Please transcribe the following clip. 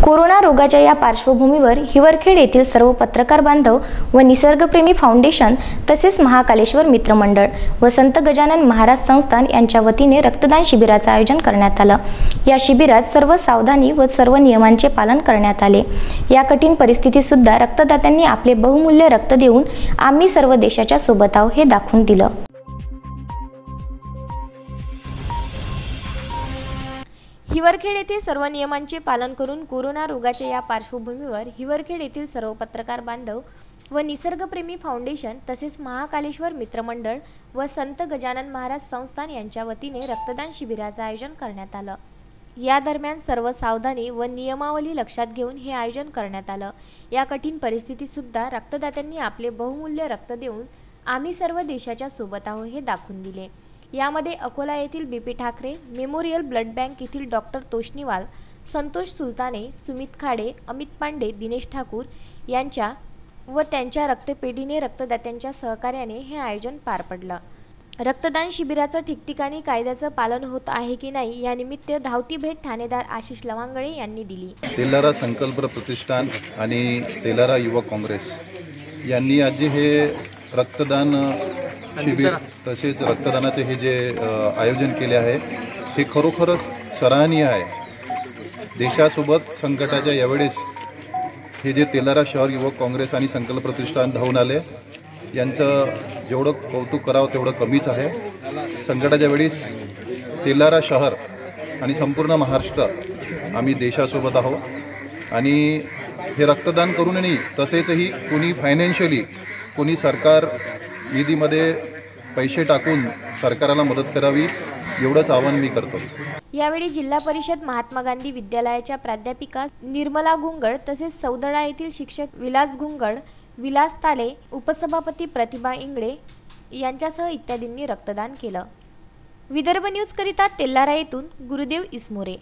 Corona रोगाच्या या पार्श्वभूमीवर हिवरखेड येथील सर्व पत्रकार बांधव व निसर्गप्रेमी फाउंडेशन तसेच महाकालेश्वर मित्र मंडळ व संत गजानन महाराज संस्थान यांच्या वतीने रक्तदान शिबिराचे आयोजन करण्यात आले। या शिबिरात सर्व सावधानी व सर्व नियमांचे पालन करण्यात आले। या कठीण परिस्थितीत सुद्धा रक्तदात्यांनी आपले बहुमूल्य रक्त देऊन आम्ही सर्व देशाच्या सोबत आहोत हे दाखवून दिले। हिवरखेड येथे सर्व नियमांचे पालन करून कोरोना रोगाच्या या पार्श्वभूमीवर हिवरखेड येथील सर्व पत्रकार बांधव व निसर्गप्रेमी फाउंडेशन तसेच महाकालेश्वर मित्रमंडळ व संत गजानन महाराज संस्थान यांच्या वतीने रक्तदान शिबिराचे आयोजन करण्यात आले। या दरम्यान सर्व सावधानी व नियमावली लक्षात घेऊन हे आयोजन करण्यात आले। या कठीण परिस्थितीत सुद्धा रक्तदात्यांनी आपले बहुमूल्य रक्त देऊन आम्ही सर्व देशाच्या सोबत आहोत हे दाखवून दिले। यामध्ये अकोला येथील BP Thackeray memorial blood bank येथील डॉक्टर तोष्णीवाल, संतोष सुलताने, सुमित खाडे, अमित पांडे, दिनेश ठाकूर यांच्या व त्यांच्या रक्तपेढीने रक्तदात्यांच्या सहकार्याने हे आयोजन पार पडले। रक्तदान शिबिराचं ठिकठिकाणी कायद्याचं पालन होत आहे की नाही यानिमित्त धावती भेट ठाणेदार आशिष लवांगळे यांनी दिली। तेलारा संकल्प प्रतिष्ठान आणि तेलारा युवक काँग्रेस यांनी आज हे रक्तदान शिबिर तसेच रक्तदानाचे हे जे आयोजन केले आहे हे खरोखरच सराहनीय आहे। देशासोबत संकटाच्या यावेळेस हे जे तेलारा शहर युवक काँग्रेस आणि संकल्प प्रतिष्ठान धावून आले यांचं जेवढं कौतुक करावं तेवढं कमीच आहे। संकटाच्या वेळेस तेलारा शहर आणि संपूर्ण महाराष्ट्र आम्ही देशासोबत आहोत आणि हे रक्तदान करूनही तसेचही कोणी फायनान्शियली कोणी सरकार निधीमध्ये पैसे टाकून सरकारला मदत करावी एवढंच आवाहन मी करतो। यावेळी जिल्हा परिषद महात्मा गांधी विद्यालयाच्या प्राध्यापिका निर्मला गुंगड तसेच सौदळा येथील शिक्षक विलास गुंगड, विलास ताले, उपसभापती प्रतिभा इंगळे यांच्यासह इत्यादींनी रक्तदान केले। विदर्भ न्यूज करिता तेलारा येथून गुरुदेव इसमोरे।